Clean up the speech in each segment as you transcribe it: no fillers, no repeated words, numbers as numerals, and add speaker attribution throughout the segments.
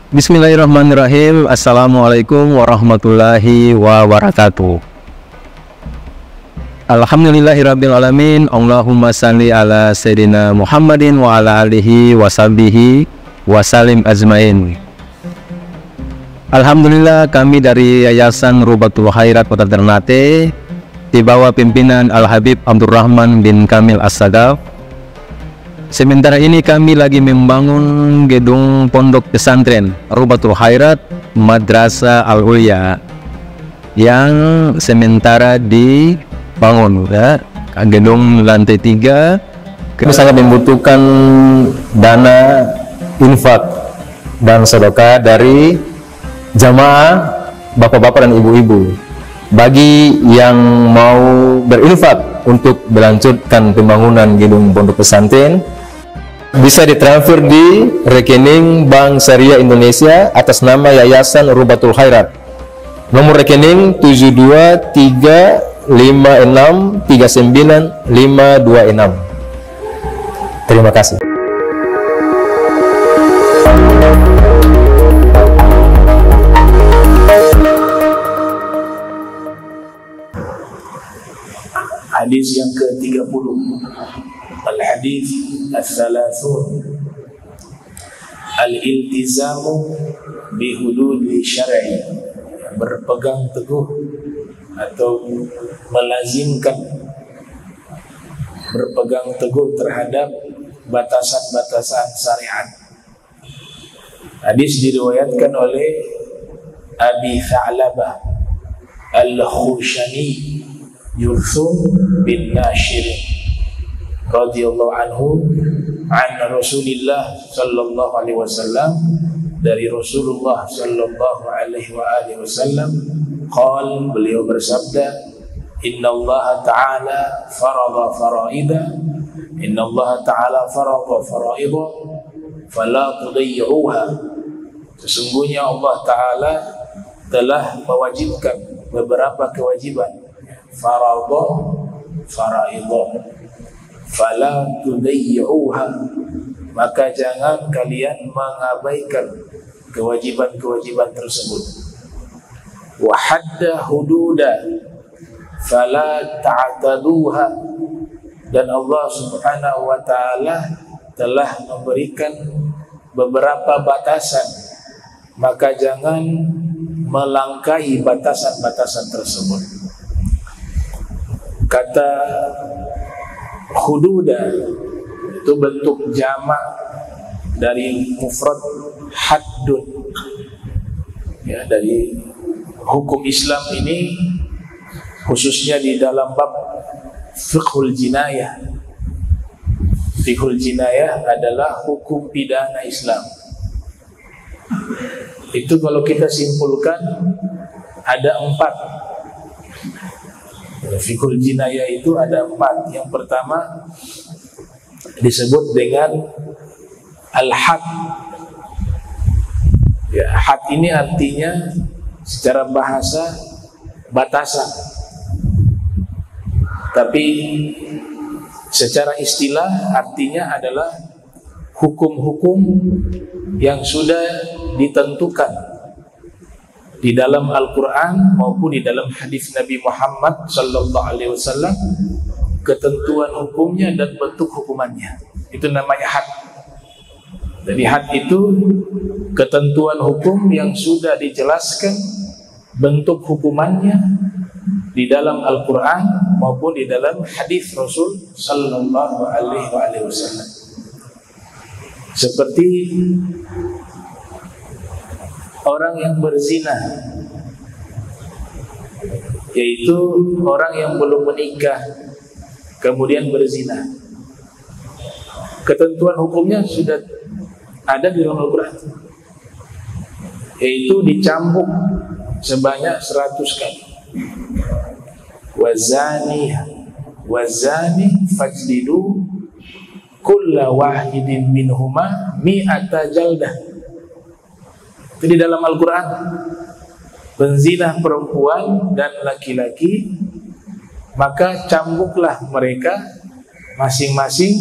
Speaker 1: Bismillahirrahmanirrahim. Assalamualaikum warahmatullahi wabarakatuh. Alhamdulillahirrabbilalamin. Allahumma salli ala Sayyidina Muhammadin wa ala alihi wa sahbihi wa salim ajmain. Alhamdulillah, kami dari Yayasan Rubatul Khairat Kota Ternate di bawah pimpinan Al-Habib Abdurrahman bin Kamil As-Sadaf. Sementara ini kami lagi membangun gedung pondok pesantren Rubatul Khairat Madrasah Al-Ulya yang sementara dibangun, ya. Gedung lantai 3. Kami sangat membutuhkan dana infak dan sedekah dari jamaah bapak-bapak dan ibu-ibu. Bagi yang mau berinfak untuk melanjutkan pembangunan gedung pondok pesantren, bisa ditransfer di rekening Bank Syariah Indonesia atas nama Yayasan Rubatul Khairat. Nomor rekening 7235639526. Terima kasih.
Speaker 2: Hadis yang ke-30, Al-Hadis Al-Thalathun, Al-Iltizamu bihududi syar'i, berpegang teguh atau melazimkan berpegang teguh terhadap batasan-batasan syariat. Hadis diriwayatkan oleh Abi Tha'labah Al-Khushani Yurthum bin Nashir radhiyallahu anhu an Rasulillah sallallahu alaihi wasallam, dari Rasulullah sallallahu alaihi wasallam, qala, beliau bersabda, innallaha ta'ala farada faraida, innallaha ta'ala farada faraida fala tudayyi'uha. Sesungguhnya Allah Ta'ala telah mewajibkan beberapa kewajiban, farada faraida fala tudayyi'uha, maka jangan kalian mengabaikan kewajiban-kewajiban tersebut. Wa hadda hududa fala ta'taduha, dan Allah Subhanahu wa ta'ala telah memberikan beberapa batasan, maka jangan melangkahi batasan-batasan tersebut. Kata hududa itu bentuk jamak dari mufrad haddun, ya. Dari hukum Islam ini, khususnya di dalam bab fiqhul jinayah. Fiqhul jinayah adalah hukum pidana Islam. Itu kalau kita simpulkan ada 4. Fiqhul jinayah itu ada 4. Yang pertama disebut dengan al-had. Ya, had ini artinya secara bahasa batasan, tapi secara istilah artinya adalah hukum-hukum yang sudah ditentukan di dalam Al-Quran maupun di dalam hadis Nabi Muhammad sallallahu alaihi wasallam, ketentuan hukumnya dan bentuk hukumannya. Itu namanya had. Jadi had itu ketentuan hukum yang sudah dijelaskan bentuk hukumannya di dalam Al-Quran maupun di dalam hadis Rasul sallallahu alaihi wasallam. Seperti orang yang berzina, yaitu orang yang belum menikah kemudian berzina. Ketentuan hukumnya sudah ada di dalam Al-Quran, yaitu dicambuk sebanyak 100 kali. Wazani fajlidu kulla wahidin minhuma mi'ata jaldah. Itu di dalam Al-Quran. Penzina perempuan dan laki-laki, maka cambuklah mereka masing-masing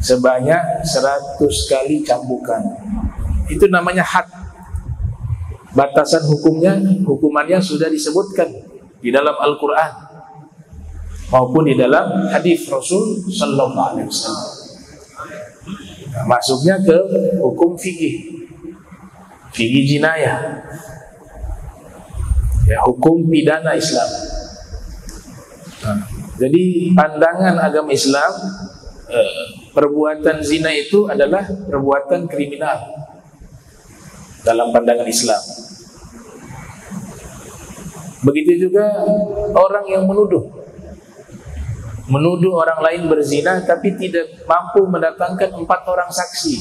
Speaker 2: sebanyak 100 kali cambukan. Itu namanya had. batasan hukumannya sudah disebutkan di dalam Al-Quran maupun di dalam hadis Rasul Sallallahu Alaihi Wasallam. Nah, masuknya ke hukum fikih jinayah, ya, hukum pidana Islam. Nah, jadi pandangan agama Islam, perbuatan zina itu adalah perbuatan kriminal dalam pandangan Islam. Begitu juga orang yang menuduh orang lain berzina tapi tidak mampu mendatangkan 4 orang saksi,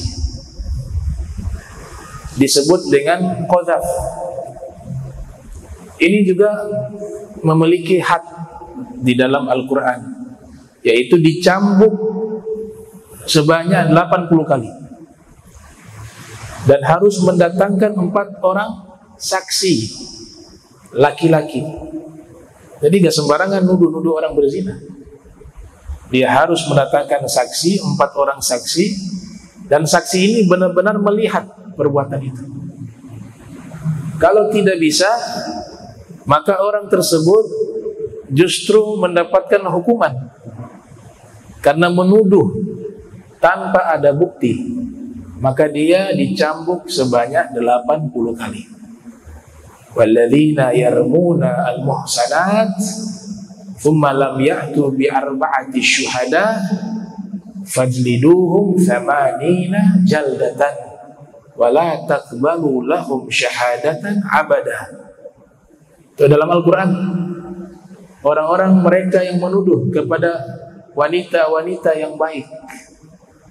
Speaker 2: disebut dengan qadzaf. Ini juga memiliki had di dalam Al-Quran, yaitu dicambuk sebanyak 80 kali dan harus mendatangkan 4 orang saksi laki-laki. Jadi gak sembarangan nuduh orang berzina. Dia harus mendatangkan saksi, 4 orang saksi, dan saksi ini benar-benar melihat perbuatan itu. Kalau tidak bisa, maka orang tersebut justru mendapatkan hukuman karena menuduh tanpa ada bukti, maka dia dicambuk sebanyak 80 kali. Walladzina yarmuna al-muhsanat thumma lam ya'tu bi arba'ati syuhada fajliduhum 80 jaldatan wa la taqbalu lahum syahadatan abada. Itu dalam Al-Quran. Orang-orang mereka yang menuduh kepada wanita-wanita yang baik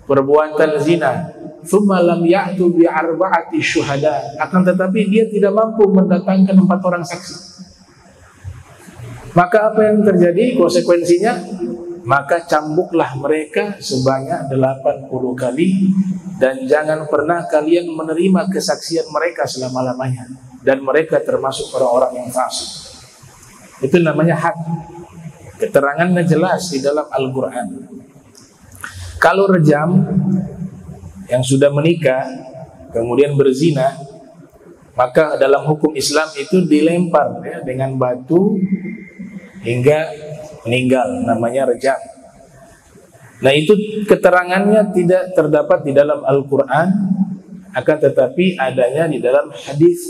Speaker 2: perbuatan zina, thumma lam ya'tu bi arba'ati syuhada, akan tetapi dia tidak mampu mendatangkan 4 orang saksi. Maka apa yang terjadi konsekuensinya? Maka cambuklah mereka sebanyak 80 kali, dan jangan pernah kalian menerima kesaksian mereka selama-lamanya, dan mereka termasuk orang-orang yang fasik. Itu namanya had. Keterangannya jelas di dalam Al-Quran. Kalau rejam, yang sudah menikah kemudian berzina, maka dalam hukum Islam itu dilempar, ya, dengan batu hingga meninggal, namanya rejam. Nah, itu keterangannya tidak terdapat di dalam Al-Quran, akan tetapi adanya di dalam hadis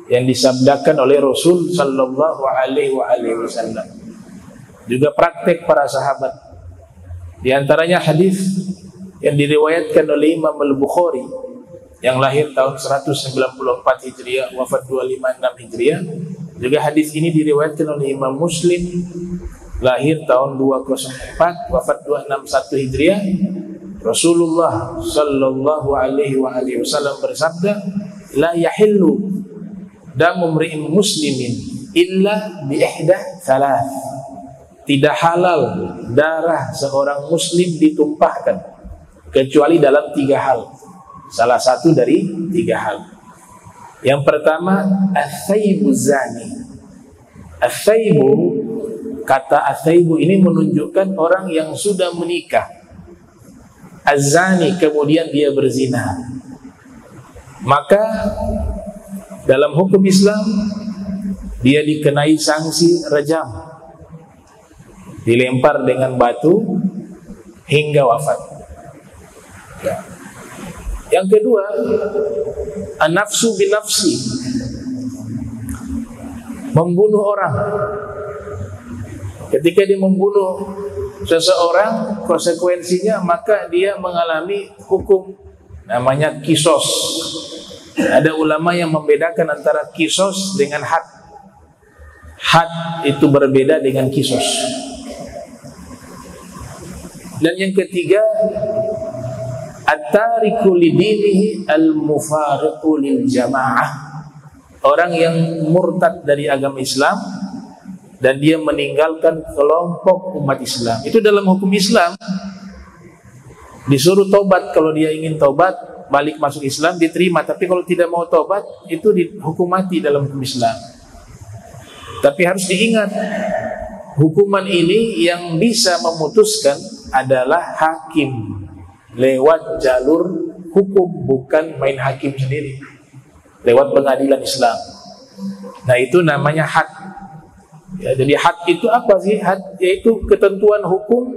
Speaker 2: yang disabdakan oleh Rasul Sallallahu Alaihi Wasallam. Juga praktek para sahabat. Di antaranya hadis yang diriwayatkan oleh Imam Al-Bukhari yang lahir tahun 194 Hijriah, wafat 256 Hijriah. Juga hadis ini diriwayatkan oleh Imam Muslim, lahir tahun 204, wafat 261 Hijriah. Rasulullah Sallallahu Alaihi Wasallam bersabda, la yahillu damu mri'in muslimin illa bi ihda thalath. Tidak halal darah seorang muslim ditumpahkan kecuali dalam 3 hal. Salah satu dari 3 hal. Yang pertama, as-sayyibu zani. As-sayyibu, kata as-sayyibu ini menunjukkan orang yang sudah menikah. Az-zani, kemudian dia berzina. Maka dalam hukum Islam dia dikenai sanksi rejam, dilempar dengan batu hingga wafat. Ya. Yang kedua, an-nafsu bin-nafsi, membunuh orang. Ketika dia membunuh seseorang, konsekuensinya maka dia mengalami hukum namanya kisos. Ada ulama yang membedakan antara kisos dengan had. Had itu berbeda dengan kisos. Dan yang ketiga, at-tariku lidinihi al-mufariqu lil jamaah, orang yang murtad dari agama Islam dan dia meninggalkan kelompok umat Islam. Itu dalam hukum Islam disuruh tobat. Kalau dia ingin tobat, balik masuk Islam, diterima. Tapi kalau tidak mau tobat, itu dihukum mati dalam hukum Islam. Tapi harus diingat, hukuman ini yang bisa memutuskan adalah hakim lewat jalur hukum, bukan main hakim sendiri. lewat pengadilan Islam. Nah, itu namanya had. Ya, jadi had itu apa sih? Had yaitu ketentuan hukum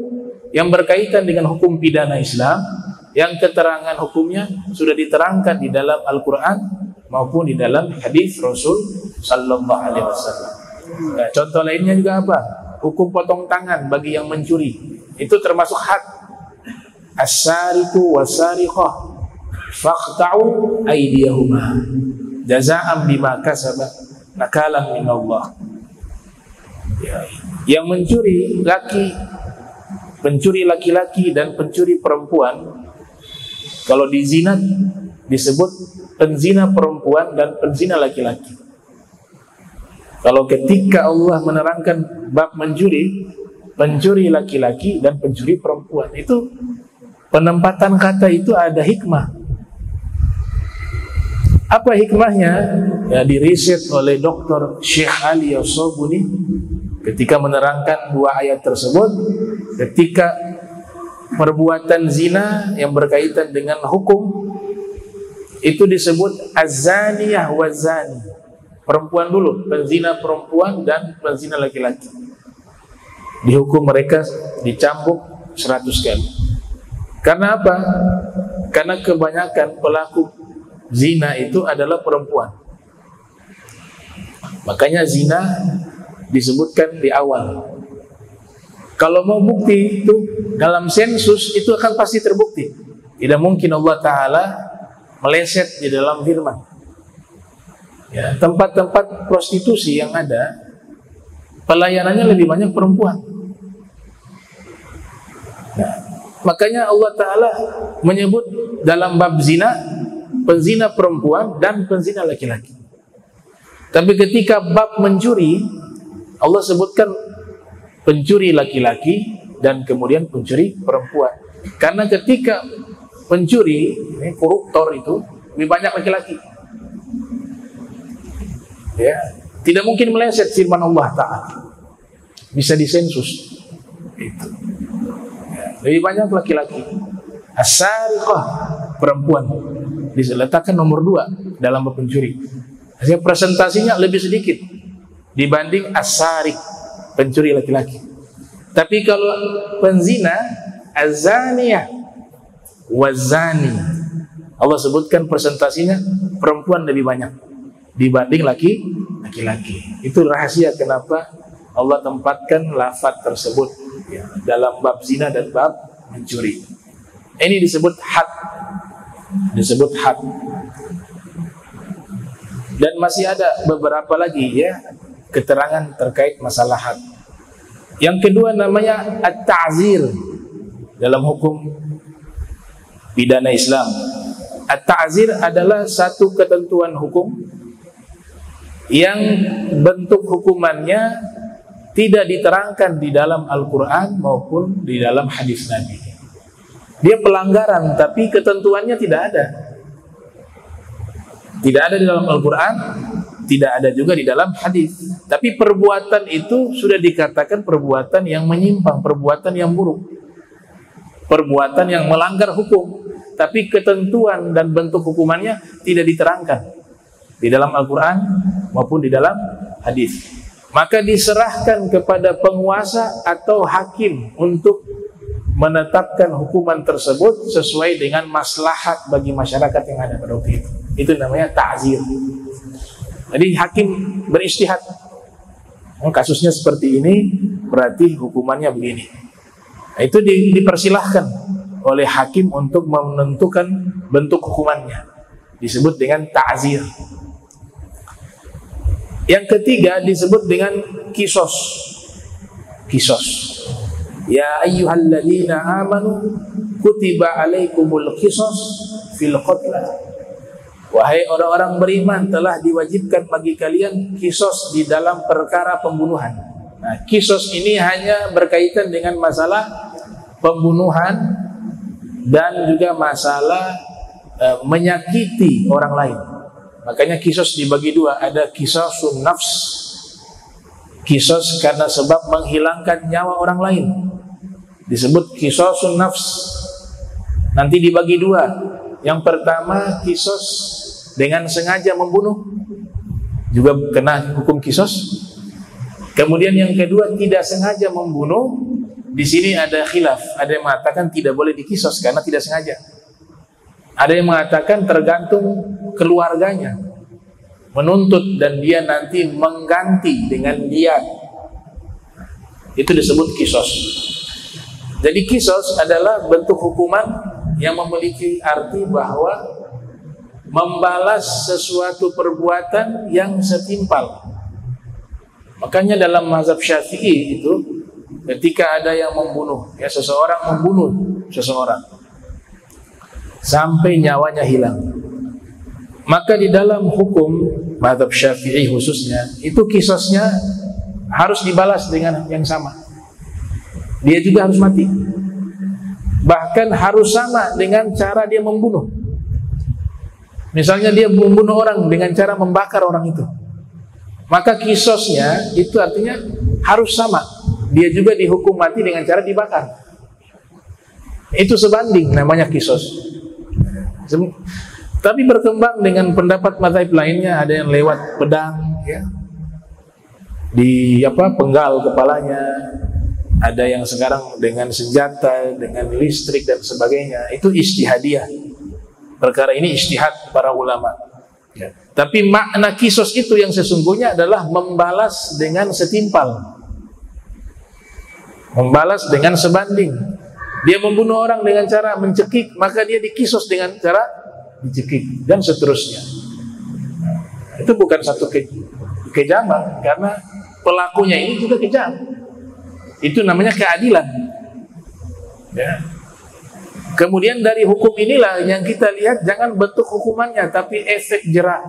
Speaker 2: yang berkaitan dengan hukum pidana Islam, yang keterangan hukumnya sudah diterangkan di dalam Al-Quran maupun di dalam hadis Rasul Sallallahu Alaihi Wasallam. Nah, contoh lainnya juga apa? Hukum potong tangan bagi yang mencuri, itu termasuk had. As-sariqu was-sariqah faqta'u aydiyahuma jazaa'an bima kasaba nakalan min Allah. Ya, yang mencuri pencuri laki-laki dan pencuri perempuan, kalau dizina disebut penzina perempuan dan penzina laki-laki. Kalau ketika Allah menerangkan bab mencuri, pencuri laki-laki dan pencuri perempuan, itu penempatan kata itu ada hikmah. Apa hikmahnya? Ya, diriset oleh Dr. Syekh Ali As-Sabuni ketika menerangkan dua ayat tersebut. Ketika perbuatan zina yang berkaitan dengan hukum itu disebut az-zaniyah waz-zani. Perempuan dulu, penzina perempuan dan penzina laki-laki. Dihukum mereka dicambuk 100 kali. Karena apa? Karena kebanyakan pelaku zina itu adalah perempuan. Makanya zina disebutkan di awal. Kalau mau bukti itu dalam sensus itu akan pasti terbukti. Tidak mungkin Allah Ta'ala meleset di dalam firman. Ya, tempat-tempat prostitusi yang ada, pelayanannya lebih banyak perempuan. Nah, makanya Allah Ta'ala menyebut dalam bab zina, penzina perempuan dan penzina laki-laki. Tapi ketika bab mencuri, Allah sebutkan pencuri laki-laki dan kemudian pencuri perempuan. Karena ketika pencuri, koruptor itu lebih banyak laki-laki. Ya, tidak mungkin meleset firman Allah Ta'ala. Bisa disensus. Itu. Ya, lebih banyak laki-laki. As-sariqah, perempuan, diletakkan nomor 2 dalam bab pencuri. Hasil presentasinya lebih sedikit dibanding as-sariq, pencuri laki-laki. Tapi kalau penzina, az-zaniyah waz-zani, Allah sebutkan presentasinya perempuan lebih banyak dibanding laki-laki. Itu rahasia kenapa Allah tempatkan lafaz tersebut ya, dalam bab zina dan bab mencuri. Ini disebut had. Dan masih ada beberapa lagi ya keterangan terkait masalah had. Yang kedua namanya at-ta'zir dalam hukum pidana Islam. At-ta'zir adalah satu ketentuan hukum yang bentuk hukumannya tidak diterangkan di dalam Al-Quran maupun di dalam hadis Nabi. Dia pelanggaran tapi ketentuannya tidak ada. Tidak ada di dalam Al-Quran, tidak ada juga di dalam hadis. Tapi perbuatan itu sudah dikatakan perbuatan yang menyimpang, perbuatan yang buruk, perbuatan yang melanggar hukum. Tapi ketentuan dan bentuk hukumannya tidak diterangkan di dalam Al-Quran maupun di dalam hadis. Maka diserahkan kepada penguasa atau hakim untuk menetapkan hukuman tersebut sesuai dengan maslahat bagi masyarakat yang ada pada waktu itu. Itu namanya ta'zir. Jadi hakim beristihad. Kasusnya seperti ini, berarti hukumannya begini. Nah, itu dipersilahkan oleh hakim untuk menentukan bentuk hukumannya. Disebut dengan ta'zir. Yang ketiga disebut dengan kisos. Ya ayyuhalladzina amanu kutiba alaikumul kisos fil qatla. Wahai orang-orang beriman, telah diwajibkan bagi kalian kisos di dalam perkara pembunuhan. Nah, kisos ini hanya berkaitan dengan masalah pembunuhan dan juga masalah menyakiti orang lain. Makanya kisos dibagi dua, ada kisosun nafs, kisos karena sebab menghilangkan nyawa orang lain, disebut kisosun nafs. Nanti dibagi dua. Yang pertama kisos dengan sengaja membunuh juga kena hukum kisos. Kemudian yang kedua, tidak sengaja membunuh, di sini ada khilaf. Ada yang mengatakan tidak boleh dikisos karena tidak sengaja. Ada yang mengatakan tergantung keluarganya menuntut dan dia nanti mengganti dengan diat. Itu disebut kisos. Jadi kisos adalah bentuk hukuman yang memiliki arti bahwa membalas sesuatu perbuatan yang setimpal. Makanya dalam mazhab Syafi'i itu ketika ada yang membunuh, ya seseorang membunuh seseorang sampai nyawanya hilang, maka di dalam hukum mazhab Syafi'i khususnya itu kisosnya harus dibalas dengan yang sama. Dia juga harus mati. Bahkan harus sama dengan cara dia membunuh. Misalnya dia membunuh orang dengan cara membakar orang itu, maka kisosnya itu artinya harus sama. Dia juga dihukum mati dengan cara dibakar. Itu sebanding, namanya kisos. Tapi berkembang dengan pendapat mazhab lainnya, ada yang lewat pedang, ya, di penggal kepalanya, ada yang sekarang dengan senjata, dengan listrik dan sebagainya. Itu ijtihadiyah. Perkara ini ijtihad para ulama. Ya. Tapi makna kisos itu yang sesungguhnya adalah membalas dengan setimpal, membalas dengan sebanding. Dia membunuh orang dengan cara mencekik, maka dia dikisos dengan cara dicekik dan seterusnya. Itu bukan satu kejaman, karena pelakunya ini juga kejam. Itu namanya keadilan. Ya. Kemudian dari hukum inilah yang kita lihat, jangan bentuk hukumannya, tapi efek jerah.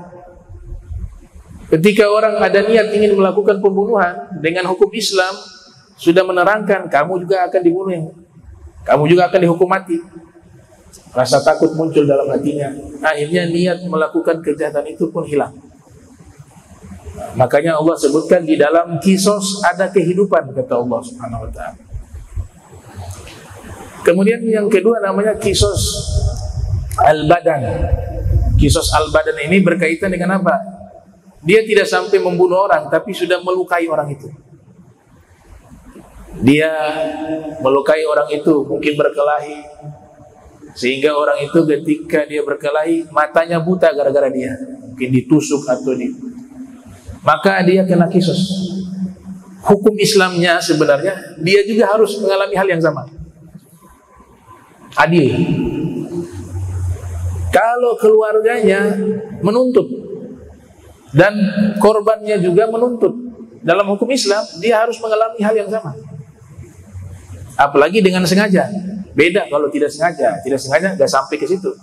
Speaker 2: Ketika orang ada niat ingin melakukan pembunuhan, dengan hukum Islam sudah menerangkan kamu juga akan dibunuh, kamu juga akan dihukum mati. Rasa takut muncul dalam hatinya, akhirnya niat melakukan kejahatan itu pun hilang. Makanya Allah sebutkan di dalam kisos ada kehidupan, kata Allah Subhanahu wa ta'ala. Kemudian yang kedua namanya kisos al-badan. Kisos al-badan ini berkaitan dengan apa? Dia tidak sampai membunuh orang, tapi sudah melukai orang itu. Dia melukai orang itu, mungkin berkelahi, sehingga orang itu ketika dia berkelahi matanya buta gara-gara dia, mungkin ditusuk atau maka dia kena kisos. Hukum Islamnya sebenarnya dia juga harus mengalami hal yang sama, adil. Kalau keluarganya menuntut dan korbannya juga menuntut, dalam hukum Islam dia harus mengalami hal yang sama. Apalagi dengan sengaja. Beda kalau tidak sengaja. Tidak sengaja nggak sampai ke situ.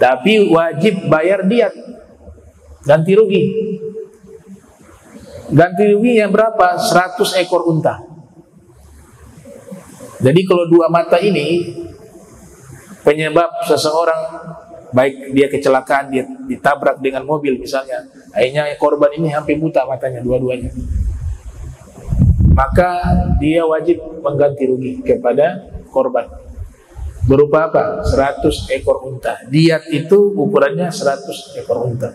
Speaker 2: Tapi wajib bayar diat, ganti rugi. Ganti ruginya berapa? 100 ekor unta. Jadi kalau dua mata ini penyebab seseorang, baik dia kecelakaan, dia ditabrak dengan mobil misalnya, akhirnya korban ini hampir buta matanya dua-duanya, maka dia wajib mengganti rugi kepada korban. Berupa apa? 100 ekor unta. Diat itu ukurannya 100 ekor unta.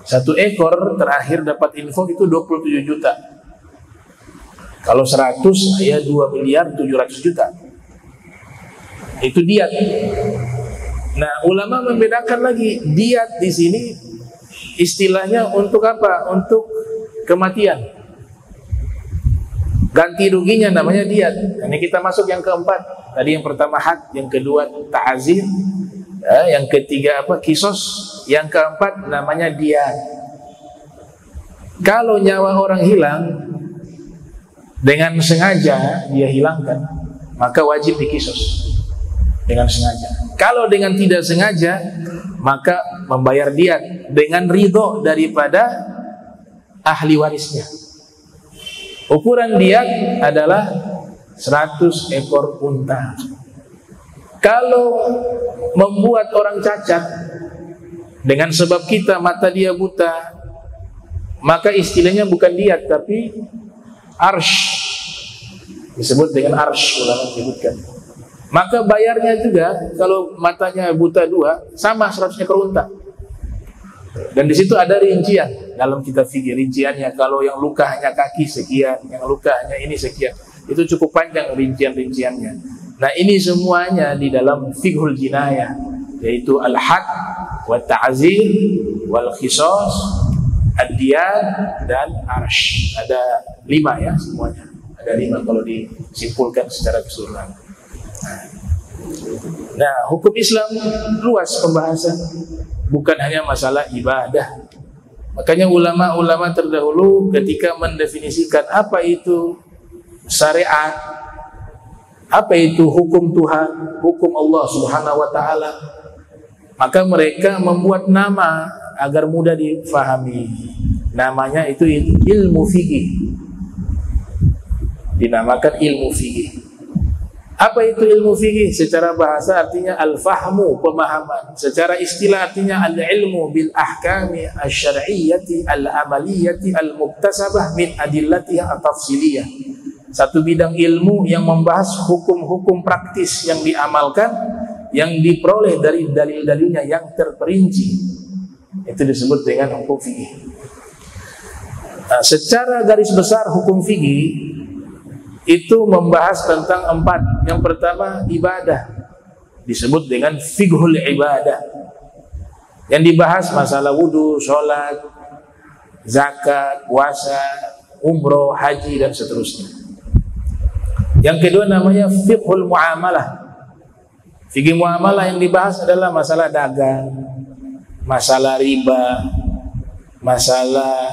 Speaker 2: Satu ekor terakhir dapat info itu 27 juta. Kalau 100 ya 2.700.000.000. Itu diat. Nah, ulama membedakan lagi diat di sini istilahnya untuk apa? Untuk kematian. Ganti ruginya namanya diat. Ini kita masuk yang keempat. Tadi yang pertama had, yang kedua ta'zir, yang ketiga apa? Kisos, yang keempat namanya diat. Kalau nyawa orang hilang dengan sengaja dia hilangkan, maka wajib dikisos dengan sengaja. Kalau dengan tidak sengaja, maka membayar diat dengan ridho daripada ahli warisnya. Ukuran diat adalah 100 ekor unta. Kalau membuat orang cacat dengan sebab kita mata dia buta, maka istilahnya bukan diat tapi arsh. Disebut dengan arsh, ulama menyebutkan. Maka bayarnya juga kalau matanya buta dua sama 100 ekor unta. Dan di situ ada rincian dalam kitab fikih, rinciannya kalau yang luka hanya kaki sekian, yang luka hanya ini sekian. Itu cukup panjang rincian-rinciannya. Nah, ini semuanya di dalam fiqhul jinayah, yaitu al-had wa ta'zir wal qisas, ad-diyat dan arsh. Ada 5 ya semuanya. Ada 5 kalau disimpulkan secara keseluruhan. Nah, hukum Islam luas pembahasan, bukan hanya masalah ibadah. Makanya ulama-ulama terdahulu ketika mendefinisikan apa itu syariat, apa itu hukum Tuhan, hukum Allah Subhanahu wa taala, maka mereka membuat nama agar mudah difahami. Namanya itu ilmu fikih. Dinamakan ilmu fikih. Apa itu ilmu fikih? Secara bahasa artinya al-fahmu, pemahaman. Secara istilah artinya al-ilmu bil ahkami asy-syar'iyyati al-amaliyati al-muktasabah min adillatiha at-tafsiliyah. Satu bidang ilmu yang membahas hukum-hukum praktis yang diamalkan, yang diperoleh dari dalil-dalilnya yang terperinci. Itu disebut dengan hukum fikih. Nah, secara garis besar hukum fikih itu membahas tentang 4. Yang pertama ibadah, disebut dengan fiqhul ibadah. Yang dibahas masalah wudu, sholat, zakat, puasa, umroh, haji dan seterusnya. Yang kedua namanya fiqhul muamalah. Fikih muamalah yang dibahas adalah masalah dagang, masalah riba, masalah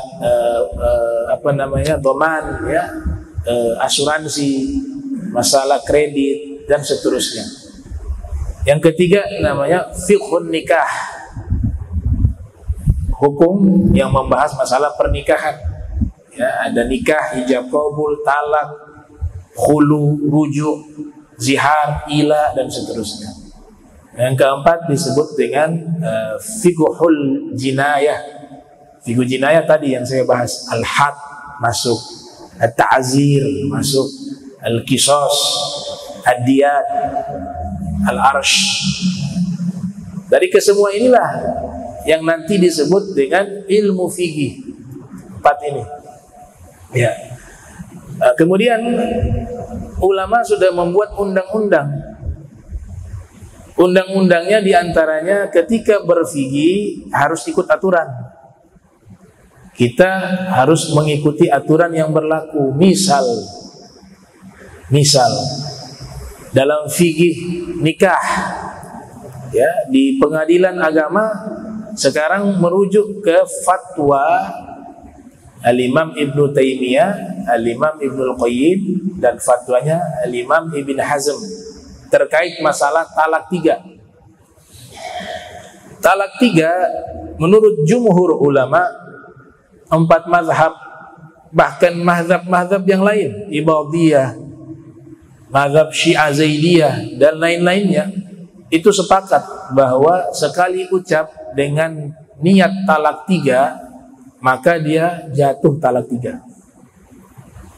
Speaker 2: doman ya, asuransi, masalah kredit dan seterusnya. Yang ketiga namanya fiqhun nikah, hukum yang membahas masalah pernikahan ya, ada nikah, ijab qabul, talak, khulu, rujuk, zihar, ila dan seterusnya. Yang keempat disebut dengan fiqhul jinayah. Fiqhul jinayah tadi yang saya bahas, al-had masuk, at-ta'zir masuk, al-qisas, ad-diyat, al-arsh. Dari kesemua inilah yang nanti disebut dengan ilmu fikih. 4 ini. Ya. Kemudian ulama sudah membuat undang-undang. Undang-undangnya diantaranya ketika berfikih harus ikut aturan. Kita harus mengikuti aturan yang berlaku. Misal dalam fikih nikah ya, di pengadilan agama sekarang merujuk ke fatwa Al-Imam Ibnu Taimiyah, Al-Imam Ibnu Qayyim dan fatwanya Al-Imam Ibn Hazm terkait masalah talak 3. Talak 3 menurut jumhur ulama 4 mazhab, bahkan mazhab-mazhab yang lain, Ibadiyah, mazhab Syiah Zaidiyah dan lain-lainnya, itu sepakat bahwa sekali ucap dengan niat talak 3 maka dia jatuh talak 3.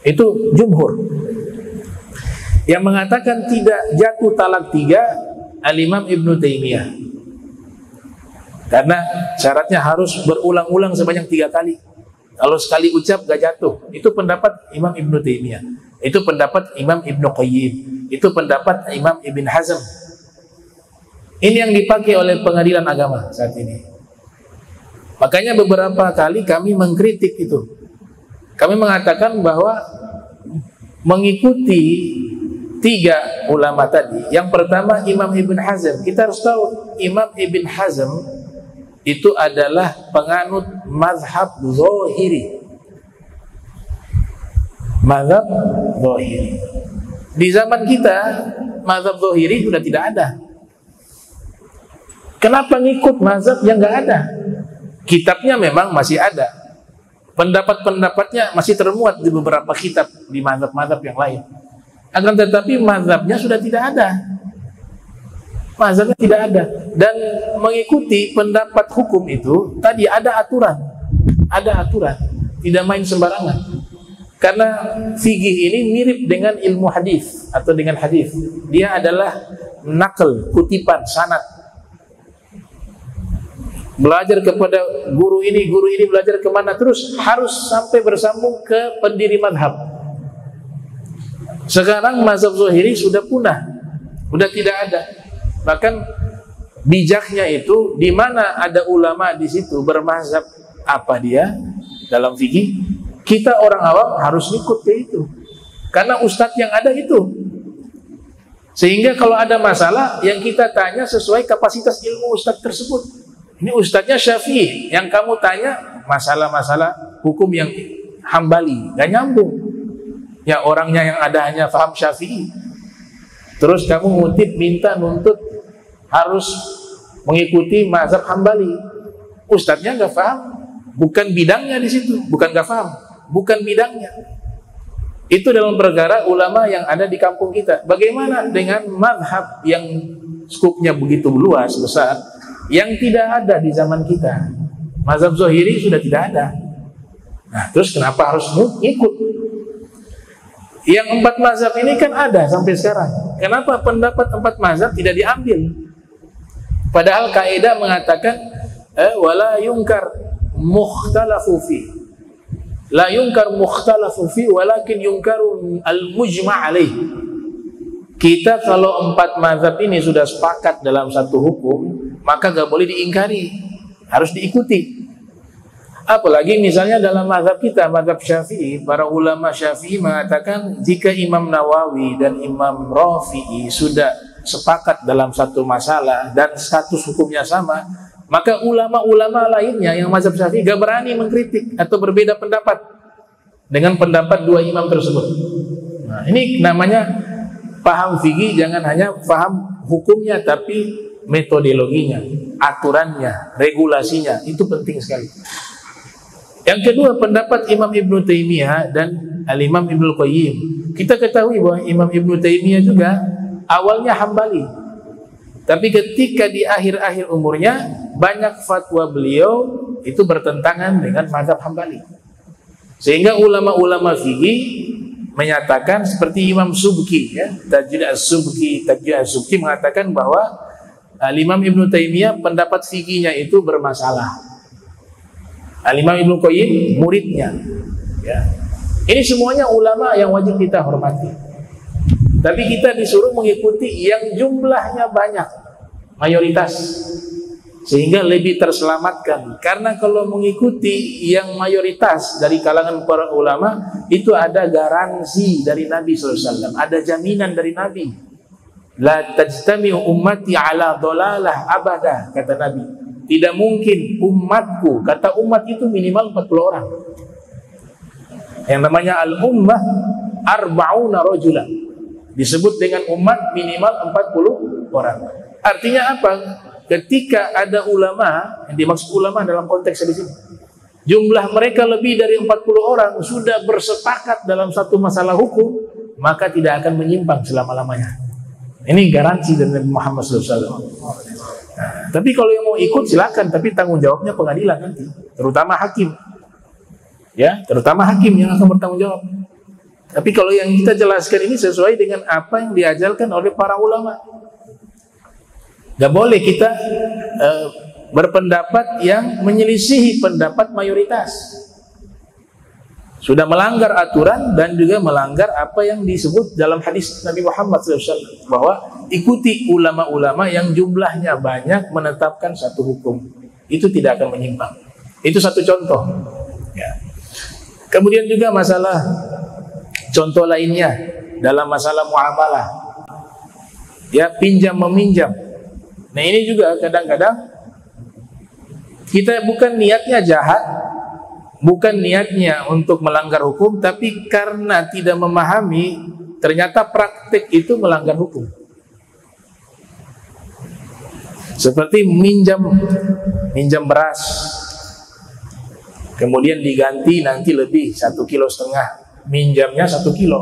Speaker 2: Itu jumhur. Yang mengatakan tidak jatuh talak 3 Al-Imam Ibnu Taimiyah, karena syaratnya harus berulang-ulang sebanyak 3 kali. Kalau sekali ucap gak jatuh. Itu pendapat Imam Ibnu Taimiyah. Itu pendapat Imam Ibnu Qayyim. Itu pendapat Imam Ibn Hazm. Ini yang dipakai oleh pengadilan agama saat ini. Makanya beberapa kali kami mengkritik itu. Kami mengatakan bahwa mengikuti 3 ulama tadi. Yang pertama Imam Ibn Hazm. Kita harus tahu Imam Ibn Hazm itu adalah penganut mazhab zahiri. Mazhab zahiri. Di zaman kita mazhab zahiri sudah tidak ada. Kenapa ngikut mazhab yang enggak ada? Kitabnya memang masih ada, pendapat-pendapatnya masih termuat di beberapa kitab di mazhab-mazhab yang lain. Akan tetapi mazhabnya sudah tidak ada. Mazhabnya tidak ada. Dan mengikuti pendapat hukum itu tadi ada aturan. Ada aturan. Tidak main sembarangan. Karena fikih ini mirip dengan ilmu hadis atau dengan hadis. Dia adalah nakal, kutipan, sanad. belajar kepada guru ini belajar kemana, terus harus sampai bersambung ke pendiri madhab. Sekarang mazhab Zahiri sudah punah, sudah tidak ada. Bahkan bijaknya itu di mana ada ulama di situ bermazhab apa dia dalam fikih, kita orang awam harus ikut ke itu. Karena ustadz yang ada itu. Sehingga kalau ada masalah yang kita tanya sesuai kapasitas ilmu ustadz tersebut. Ini ustadznya Syafi'i, yang kamu tanya masalah-masalah hukum yang Hambali, gak nyambung. Ya orangnya yang ada hanya paham Syafi'i. Terus kamu ngutip minta nuntut harus mengikuti mazhab Hambali. Ustadznya gak paham, bukan bidangnya di situ, bukan gak paham, bukan bidangnya. Itu dalam perkara ulama yang ada di kampung kita. Bagaimana dengan mazhab yang skupnya begitu luas, besar, yang tidak ada di zaman kita? Mazhab Zahiri sudah tidak ada. Nah, terus kenapa harus ikut? Yang 4 mazhab ini kan ada sampai sekarang. Kenapa pendapat 4 mazhab tidak diambil? Padahal kaidah mengatakan wala yungkar mukhtalafu fi. La yungkar mukhtalafu fi walakin yungkaru al-mujma' alaih. Kita kalau 4 mazhab ini sudah sepakat dalam satu hukum, maka gak boleh diingkari, harus diikuti. Apalagi misalnya dalam mazhab kita, mazhab Syafi'i, para ulama Syafi'i mengatakan jika Imam Nawawi dan Imam Rafi'i sudah sepakat dalam satu masalah dan status hukumnya sama, maka ulama-ulama lainnya yang mazhab Syafi'i gak berani mengkritik atau berbeda pendapat dengan pendapat 2 imam tersebut. Nah, ini namanya paham fikih, jangan hanya paham hukumnya, tapi metodologinya, aturannya, regulasinya, itu penting sekali. Yang kedua, pendapat Imam Ibnu Taimiyah dan Al-Imam Ibnu Qayyim. Kita ketahui bahwa Imam Ibnu Taimiyah juga awalnya Hambali, tapi ketika di akhir-akhir umurnya banyak fatwa beliau itu bertentangan dengan mazhab Hambali, sehingga ulama-ulama fikih menyatakan seperti Imam Subki, ya, Tajuddin As-Subki mengatakan bahwa Imam Ibnu Taimiyah pendapat fikihnya itu bermasalah. Al-Imam Ibnu Qayyim muridnya, ya. Ini semuanya ulama yang wajib kita hormati. Tapi kita disuruh mengikuti yang jumlahnya banyak, mayoritas, sehingga lebih terselamatkan. Karena kalau mengikuti yang mayoritas dari kalangan para ulama, itu ada garansi dari Nabi SAW, ada jaminan dari Nabi. La tajtami'u ummati ala dhalalah abada, kata Nabi. Tidak mungkin umatku, kata umat itu minimal 40 orang. Yang namanya al-ummah arba'una rajulan, disebut dengan umat minimal 40 orang. Artinya apa? Ketika ada ulama, yang dimaksud ulama dalam konteks di sini, jumlah mereka lebih dari 40 orang sudah bersepakat dalam satu masalah hukum, maka tidak akan menyimpang selama-lamanya. Ini garansi dari Nabi Muhammad SAW. Nah, tapi kalau yang mau ikut silakan, tapi tanggung jawabnya pengadilan nanti, terutama hakim, ya, terutama hakim yang akan bertanggung jawab. Tapi kalau yang kita jelaskan ini sesuai dengan apa yang diajarkan oleh para ulama. Gak boleh kita berpendapat yang menyelisihi pendapat mayoritas. Sudah melanggar aturan dan juga melanggar apa yang disebut dalam hadis Nabi Muhammad SAW, bahwa ikuti ulama-ulama yang jumlahnya banyak menetapkan satu hukum. Itu tidak akan menyimpang. Itu satu contoh, ya. Kemudian juga masalah contoh lainnya dalam masalah muamalah, ya, pinjam meminjam. Nah, ini juga kadang-kadang kita bukan niatnya jahat, bukan niatnya untuk melanggar hukum, tapi karena tidak memahami, ternyata praktik itu melanggar hukum. Seperti minjam beras, kemudian diganti nanti lebih 1,5 kilo, minjamnya 1 kilo.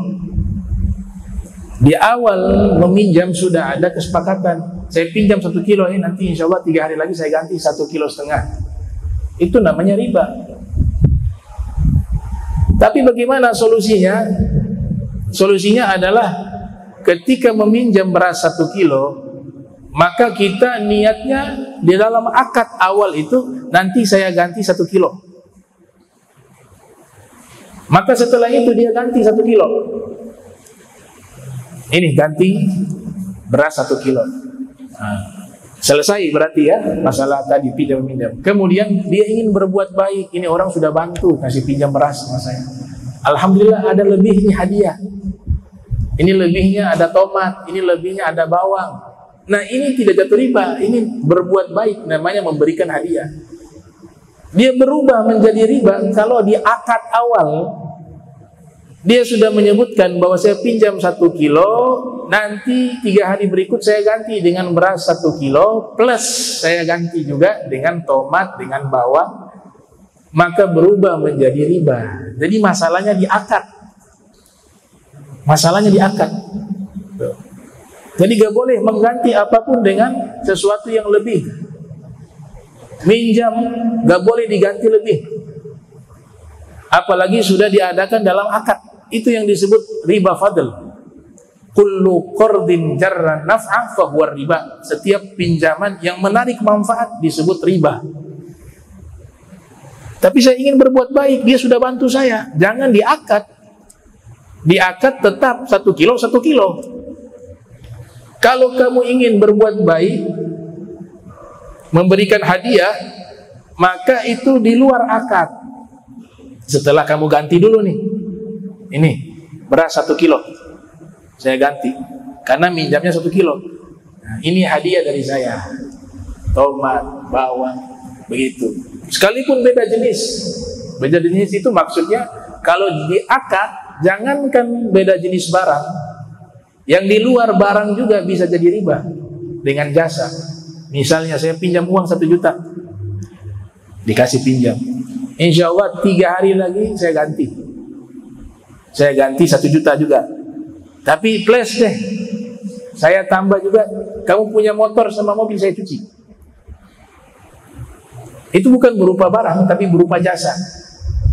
Speaker 2: Di awal meminjam sudah ada kesepakatan, saya pinjam 1 kilo ini, nanti insya Allah 3 hari lagi saya ganti 1,5 kilo. Itu namanya riba. Tapi bagaimana solusinya? Solusinya adalah ketika meminjam beras 1 kilo, maka kita niatnya di dalam akad awal itu nanti saya ganti 1 kilo. Maka setelah itu dia ganti 1 kilo. Ini ganti beras 1 kilo. Selesai berarti ya masalah tadi pinjam-pinjam. Kemudian dia ingin berbuat baik. Ini orang sudah bantu kasih pinjam beras sama saya. Alhamdulillah ada lebihnya hadiah. Ini lebihnya ada tomat, ini lebihnya ada bawang. Nah ini tidak jatuh riba, ini berbuat baik, namanya memberikan hadiah. Dia berubah menjadi riba kalau di akad awal dia sudah menyebutkan bahwa saya pinjam 1 kilo, nanti 3 hari berikut saya ganti dengan beras 1 kilo, plus saya ganti juga dengan tomat, dengan bawang, maka berubah menjadi riba. Jadi masalahnya di akad. Masalahnya di akad. Jadi gak boleh mengganti apapun dengan sesuatu yang lebih. Minjam gak boleh diganti lebih. Apalagi sudah diadakan dalam akad. Itu yang disebut riba fadl. Kullu qardin jarra naf'a fa huwa riba. Setiap pinjaman yang menarik manfaat disebut riba. Tapi saya ingin berbuat baik, dia sudah bantu saya. Jangan diakad. Diakad tetap 1 kilo 1 kilo. Kalau kamu ingin berbuat baik, memberikan hadiah, maka itu di luar akad. Setelah kamu ganti dulu nih. Ini beras 1 kilo saya ganti karena minjamnya 1 kilo. Nah, ini hadiah dari saya. Tomat, bawang, begitu. Sekalipun beda jenis. Beda jenis itu maksudnya kalau di akad, jangankan beda jenis barang, yang di luar barang juga bisa jadi riba dengan jasa. Misalnya saya pinjam uang 1 juta, dikasih pinjam, insya Allah 3 hari lagi saya ganti. Saya ganti 1 juta juga. Tapi plus deh, saya tambah juga, kamu punya motor sama mobil saya cuci. Itu bukan berupa barang, tapi berupa jasa.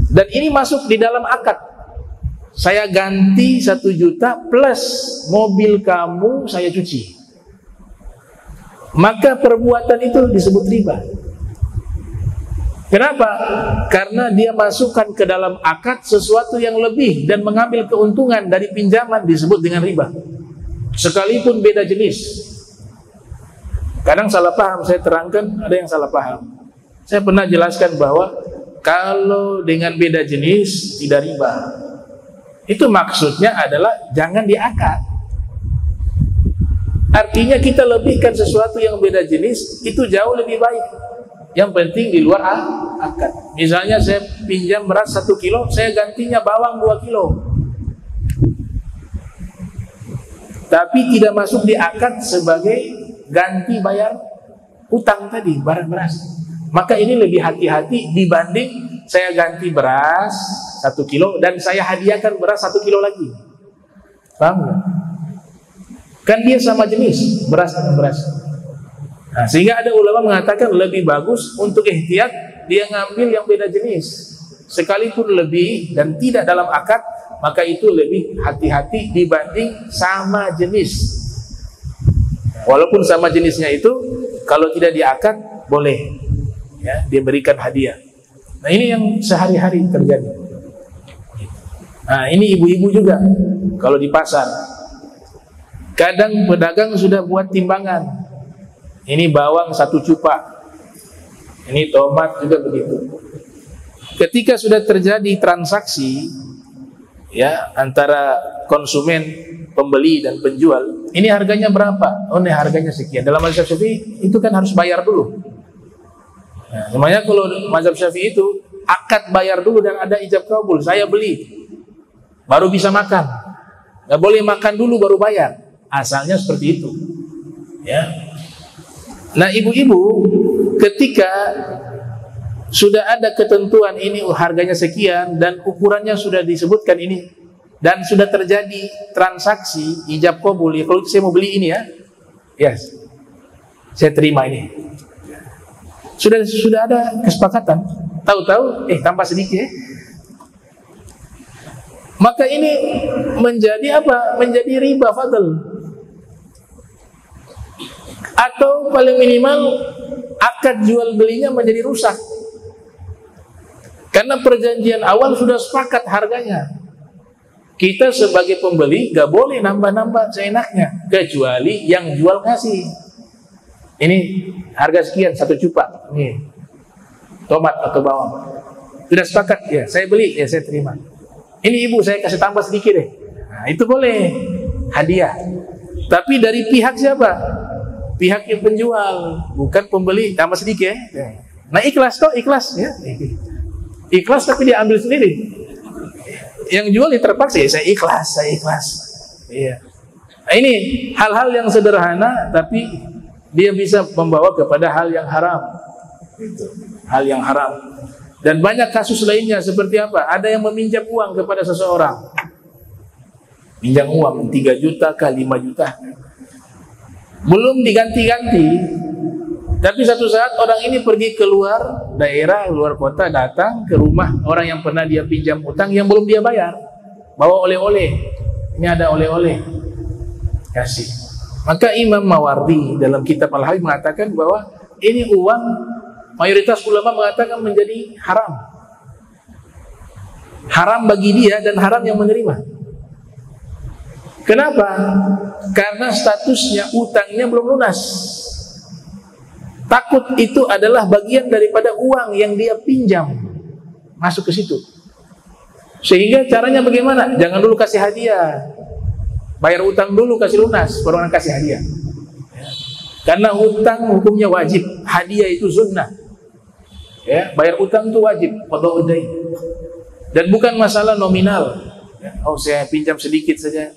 Speaker 2: Dan ini masuk di dalam akad. Saya ganti 1 juta plus mobil kamu saya cuci. Maka perbuatan itu disebut riba. Kenapa? Karena dia masukkan ke dalam akad sesuatu yang lebih dan mengambil keuntungan dari pinjaman, disebut dengan riba. Sekalipun beda jenis. Kadang salah paham, saya terangkan, ada yang salah paham. Saya pernah jelaskan bahwa kalau dengan beda jenis tidak riba. Itu maksudnya adalah jangan diakad. Artinya kita lebihkan sesuatu yang beda jenis, itu jauh lebih baik. Yang penting di luar akad. Misalnya saya pinjam beras 1 kilo, saya gantinya bawang 2 kilo. Tapi tidak masuk di akad sebagai ganti bayar utang tadi, barang beras. Maka ini lebih hati-hati dibanding saya ganti beras 1 kilo dan saya hadiahkan beras 1 kilo lagi. Paham gak? Kan dia sama jenis, beras dengan beras. Nah, sehingga ada ulama mengatakan lebih bagus untuk ihtiyat dia ngambil yang beda jenis. Sekalipun lebih dan tidak dalam akad, maka itu lebih hati-hati dibanding sama jenis. Walaupun sama jenisnya itu, kalau tidak diakad boleh ya, dia berikan hadiah. Nah ini yang sehari-hari terjadi. Nah ini ibu-ibu juga kalau di pasar, kadang pedagang sudah buat timbangan. Ini bawang 1 cupa, ini tomat juga begitu. Ketika sudah terjadi transaksi ya antara konsumen, pembeli dan penjual, ini harganya berapa? Oh ini harganya sekian. Dalam mazhab Syafi'i itu kan harus bayar dulu. Nah, namanya kalau mazhab Syafi'i itu akad bayar dulu dan ada ijab kabul. Saya beli baru bisa makan. Nggak boleh makan dulu baru bayar. Asalnya seperti itu. Ya. Nah ibu-ibu ketika sudah ada ketentuan ini harganya sekian dan ukurannya sudah disebutkan ini dan sudah terjadi transaksi ijab kabul, ya kalau saya mau beli ini ya, yes, saya terima ini. Sudah ada kesepakatan. Tahu-tahu tambah sedikit. Maka ini menjadi apa? Menjadi riba fadl. Atau paling minimal akad jual belinya menjadi rusak. Karena perjanjian awal sudah sepakat harganya. Kita sebagai pembeli gak boleh nambah-nambah seenaknya, kecuali yang jual ngasih. Ini harga sekian, 1 cupak. Nih, tomat atau bawang. Sudah sepakat, ya saya beli, ya saya terima. Ini ibu saya kasih tambah sedikit deh. Nah, itu boleh, hadiah. Tapi dari pihak siapa? Pihak yang penjual, bukan pembeli. Tambah sedikit ya. Nah ikhlas kok, ikhlas ya. Ikhlas tapi dia ambil sendiri. Yang jual terpaksa, ya saya ikhlas. Iya. Nah, ini hal-hal yang sederhana tapi dia bisa membawa kepada hal yang haram. Hal yang haram. Dan banyak kasus lainnya seperti apa? Ada yang meminjam uang kepada seseorang. Pinjam uang 3 juta kah 5 juta. Belum diganti-ganti. Tapi satu saat orang ini pergi keluar daerah, luar kota, datang ke rumah orang yang pernah dia pinjam utang yang belum dia bayar. Bawa oleh-oleh. Ini ada oleh-oleh. Kasih. Maka Imam Mawardi dalam kitab Al-Habib mengatakan bahwa ini uang, mayoritas ulama mengatakan menjadi haram. Haram bagi dia dan haram yang menerima. Kenapa? Karena statusnya utangnya belum lunas. Takut itu adalah bagian daripada uang yang dia pinjam masuk ke situ. Sehingga caranya bagaimana? Jangan dulu kasih hadiah. Bayar utang dulu, kasih lunas, baru kasih hadiah. Karena utang hukumnya wajib, hadiah itu sunnah. Ya, bayar utang itu wajib, qada'ud dain. Dan bukan masalah nominal. Oh, saya pinjam sedikit saja.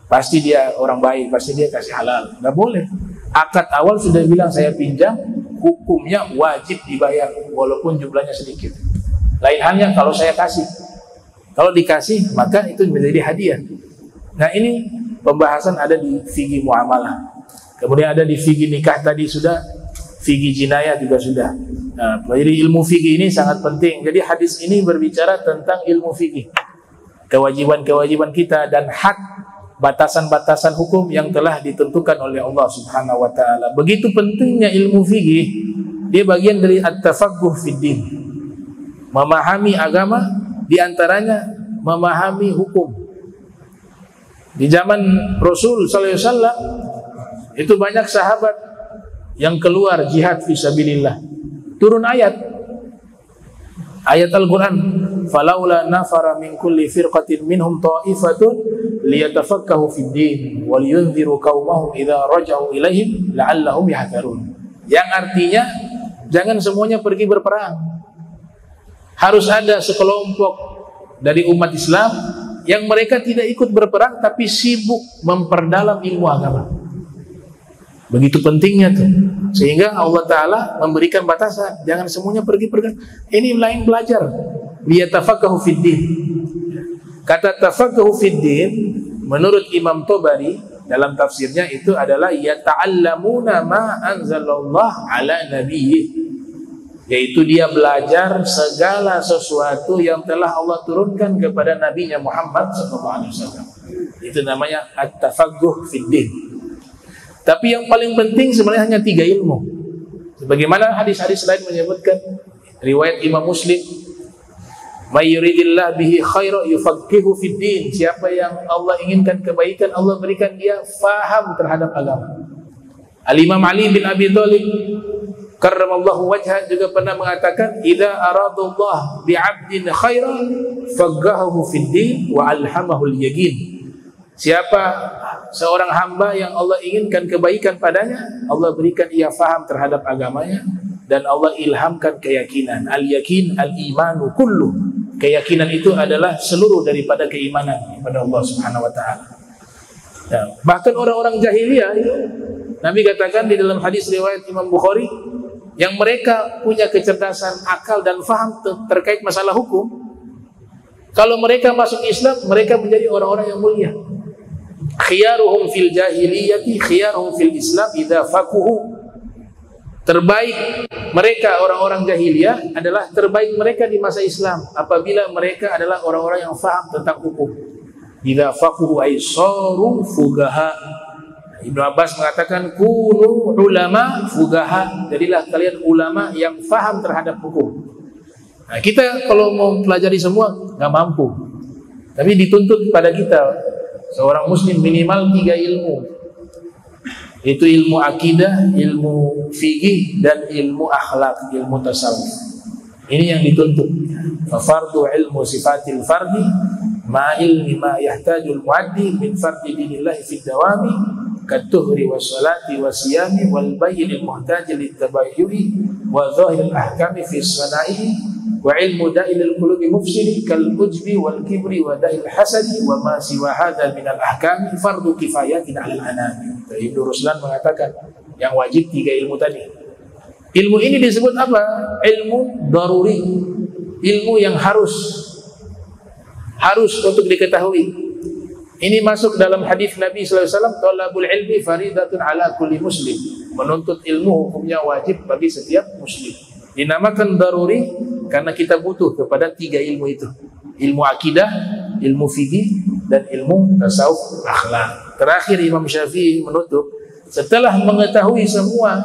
Speaker 2: Pasti dia orang baik, pasti dia kasih halal. Nggak boleh. Akad awal sudah bilang saya pinjam, hukumnya wajib dibayar walaupun jumlahnya sedikit. Lain halnya kalau saya kasih. Kalau dikasih, maka itu menjadi hadiah. Nah ini pembahasan ada di fikih muamalah. Kemudian ada di fikih nikah tadi sudah, fikih jinayah juga sudah. Nah, jadi ilmu fikih ini sangat penting. Jadi hadis ini berbicara tentang ilmu fikih, kewajiban-kewajiban kita dan hak, batasan-batasan hukum yang telah ditentukan oleh Allah Subhanahu wa taala. Begitu pentingnya ilmu fikih, dia bagian dari at-tafaqquh fid din. Memahami agama, di antaranya memahami hukum. Di zaman Rasul sallallahu alaihi wasallam itu banyak sahabat yang keluar jihad fisabilillah. Turun ayat Al-Qur'an, falaula nafara min kulli firqatin minhum ta'ifatun liyatafaqahu fid din wa liyunziru qaumahum idza raja'u ilaihim la'allahum yahdharun. Yang artinya jangan semuanya pergi berperang. Harus ada sekelompok dari umat Islam yang mereka tidak ikut berperang tapi sibuk memperdalam ilmu agama. Begitu pentingnya tuh. Sehingga Allah Ta'ala memberikan batasan. Jangan semuanya pergi. Ini lain belajar. Liyatafaqahu fid din. Kata tafaqahu fid din menurut Imam Tabari dalam tafsirnya itu adalah yata'allamuna ma anzalallah ala nabiyyi. Yaitu dia belajar segala sesuatu yang telah Allah turunkan kepada Nabi-Nya Muhammad SAW. Itu namanya at-tafaqquh fid din. Tapi yang paling penting sebenarnya hanya 3 ilmu. Sebagaimana hadis-hadis lain menyebutkan, riwayat Imam Muslim, may yuridillah bihi khaira yufaqihu fid din. Siapa yang Allah inginkan kebaikan, Allah berikan dia faham terhadap agama. Al-Imam Ali bin Abi Thalib karramallahu wajhah juga pernah mengatakan, idza aradallah bi'abdin khairan faqahahu fid din wa alhamahu al-yaqin. Siapa seorang hamba yang Allah inginkan kebaikan padanya, Allah berikan ia faham terhadap agamanya dan Allah ilhamkan keyakinan. Al-yaqin al-imanu kullu. Keyakinan itu adalah seluruh daripada keimanan kepada Allah Subhanahu wa taala. Ya, bahkan orang-orang jahiliyah itu Nabi katakan di dalam hadis riwayat Imam Bukhari, yang mereka punya kecerdasan akal dan faham terkait masalah hukum, kalau mereka masuk Islam, mereka menjadi orang-orang yang mulia. Khiyaruhum fil jahiliyati khiyaruhum fil Islam idza faquhu. Terbaik mereka orang-orang jahiliyah adalah terbaik mereka di masa Islam apabila mereka adalah orang-orang yang faham tentang hukum. Idza faquhu ay saru fuqaha. Ibnu Abbas mengatakan kunu ulama fugaha, jadilah kalian ulama yang faham terhadap hukum. Nah, kita kalau mau pelajari semua nggak mampu, tapi dituntut pada kita seorang muslim minimal 3 ilmu, itu ilmu akidah, ilmu fikih, dan ilmu akhlak, ilmu tasawuf. Ini yang dituntut. Fardu ilmu sifatil fardi ma ilmi ma yahtajul muaddi min fardi dinillahi fid dawami katuhri wa salati wa siyami wal bayyinil muhtaji littabayyuhi wa zahiril ahkami fi sana'i wa ilmu da'ilil qulubi mufsidi kal ujbi wal kibri wa da'il hasadi wa ma siwa hadha minal ahkami fardu kifayatin 'alal anami. Ibnu Ruslan mengatakan yang wajib 3 ilmu tadi. Ilmu ini disebut apa? Ilmu daruri, ilmu yang harus untuk diketahui. Ini masuk dalam hadis Nabi sallallahu alaihi wasallam, talabul ilmi faridatun ala kulli muslim. Menuntut ilmu hukumnya wajib bagi setiap muslim. Dinamakan daruri karena kita butuh kepada 3 ilmu itu. Ilmu akidah, ilmu fikih, dan ilmu tasawuf akhlak. Terakhir Imam Syafi'i menutup, setelah mengetahui semua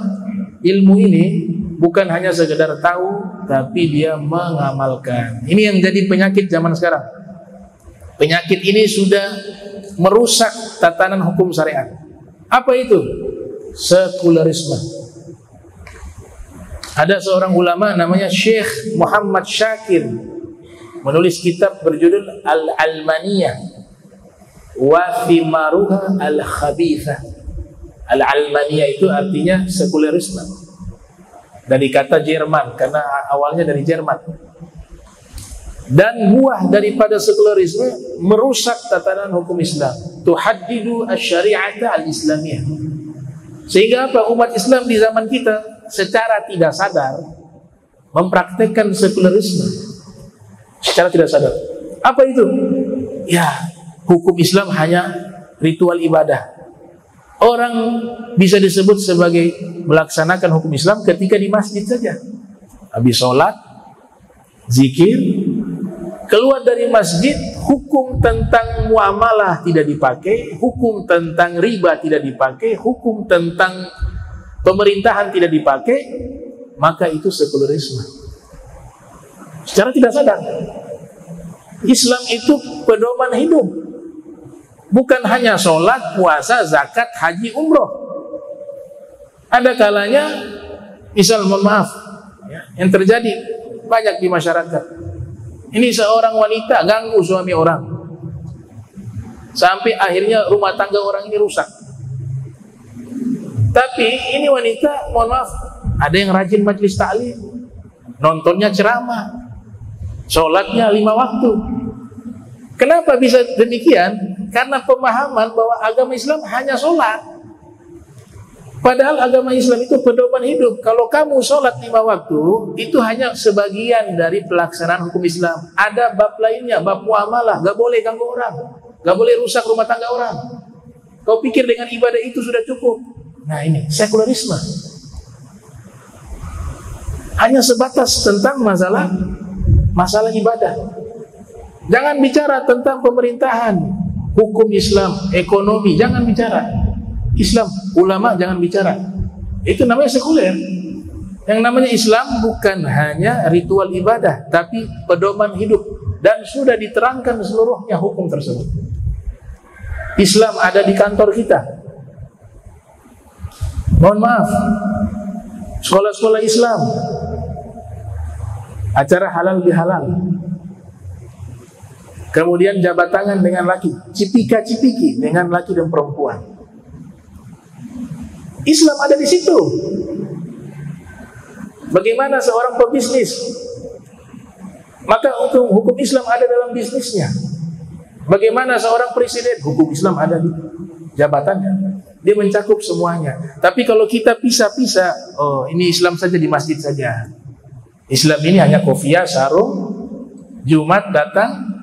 Speaker 2: ilmu ini, bukan hanya sekedar tahu, tapi dia mengamalkan. Ini yang jadi penyakit zaman sekarang. Penyakit ini sudah merusak tatanan hukum syariat. Apa itu? Sekularisme. Ada seorang ulama namanya Syekh Muhammad Syakir, menulis kitab berjudul Al-Almaniyah wa Thimaruha Al-Khabithah. Al-Almaniyah itu artinya sekularisme, dari kata Jerman, karena awalnya dari Jerman. Dan buah daripada sekularisme merusak tatanan hukum Islam. Tuhaddidu asy-syari'ata al-islamiyah. Sehingga apa? Umat Islam di zaman kita secara tidak sadar mempraktekkan sekularisme. Secara tidak sadar. Apa itu? Ya, hukum Islam hanya ritual ibadah. Orang bisa disebut sebagai melaksanakan hukum Islam ketika di masjid saja. Habis sholat, zikir, keluar dari masjid, hukum tentang muamalah tidak dipakai, hukum tentang riba tidak dipakai, hukum tentang pemerintahan tidak dipakai, maka itu sekularisme. Secara tidak sadar. Islam itu pedoman hidup. Bukan hanya sholat, puasa, zakat, haji, umroh. Ada kalanya, misal mohon maaf, yang terjadi banyak di masyarakat. Ini seorang wanita ganggu suami orang, sampai akhirnya rumah tangga orang ini rusak. Tapi ini wanita, mohon maaf, ada yang rajin majelis taklim, nontonnya ceramah, sholatnya 5 waktu. Kenapa bisa demikian? Karena pemahaman bahwa agama Islam hanya sholat. Padahal agama Islam itu pedoman hidup. Kalau kamu sholat 5 waktu, itu hanya sebagian dari pelaksanaan hukum Islam. Ada bab lainnya, bab muamalah. Gak boleh ganggu orang, gak boleh rusak rumah tangga orang. Kau pikir dengan ibadah itu sudah cukup? Nah ini sekularisme. Hanya sebatas tentang masalah ibadah. Jangan bicara tentang pemerintahan, hukum Islam, ekonomi, jangan bicara. Islam, ulama jangan bicara. Itu namanya sekuler. Yang namanya Islam bukan hanya ritual ibadah, tapi pedoman hidup. Dan sudah diterangkan seluruhnya hukum tersebut. Islam ada di kantor kita. Mohon maaf, sekolah-sekolah Islam, acara halal bihalal, kemudian jabat tangan dengan laki, cipika-cipiki dengan laki dan perempuan. Islam ada di situ. Bagaimana seorang pebisnis? Maka hukum Islam ada dalam bisnisnya. Bagaimana seorang presiden? Hukum Islam ada di jabatannya. Dia mencakup semuanya. Tapi kalau kita pisah-pisah, oh ini Islam saja di masjid saja. Islam ini hanya kopiah, sarung, Jumat datang,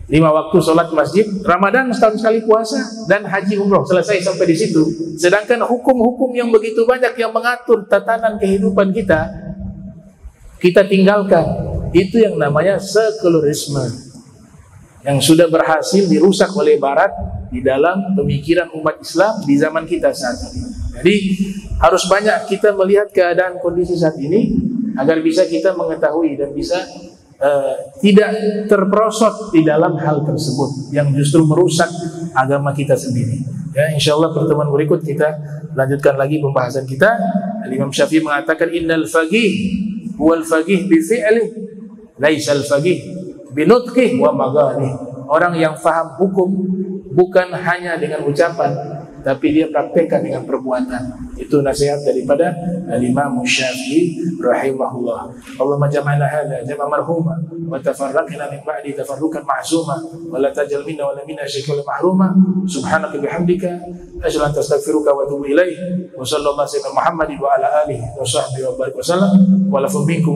Speaker 2: 5 waktu sholat masjid, Ramadan setahun sekali puasa, dan haji umroh, selesai sampai di situ. Sedangkan hukum-hukum yang begitu banyak yang mengatur tatanan kehidupan kita tinggalkan. Itu yang namanya sekularisme. yang sudah berhasil dirusak oleh Barat di dalam pemikiran umat Islam di zaman kita saat ini. Jadi harus banyak kita melihat keadaan kondisi saat ini agar bisa kita mengetahui dan bisa tidak terperosot di dalam hal tersebut yang justru merusak agama kita sendiri. Ya, insyaallah pertemuan berikut kita lanjutkan lagi pembahasan kita. Imam Syafi'i mengatakan innal faqih huwal faqih bi fi'li laisal faqih bi nutqih wa maghani. Orang yang faham hukum bukan hanya dengan ucapan tapi dia praktekkan dengan perbuatan. Itu nasihat daripada Imam Syafi'i rahimahullah. Allahumma jam'ana hadza jam'a marhuma wa tafarraqna min ba'di tafarruqan ma'suma wa la tajal minna wa la minna syai'an mahruma. Subhanaka bihamdika asyhadu an la ilaha illa anta astaghfiruka wa atubu ilaik. Wa sallallahu alaihi wa sallam Muhammadin wa ala alihi wa sahbihi wa barik wa sallam wa lakum minkum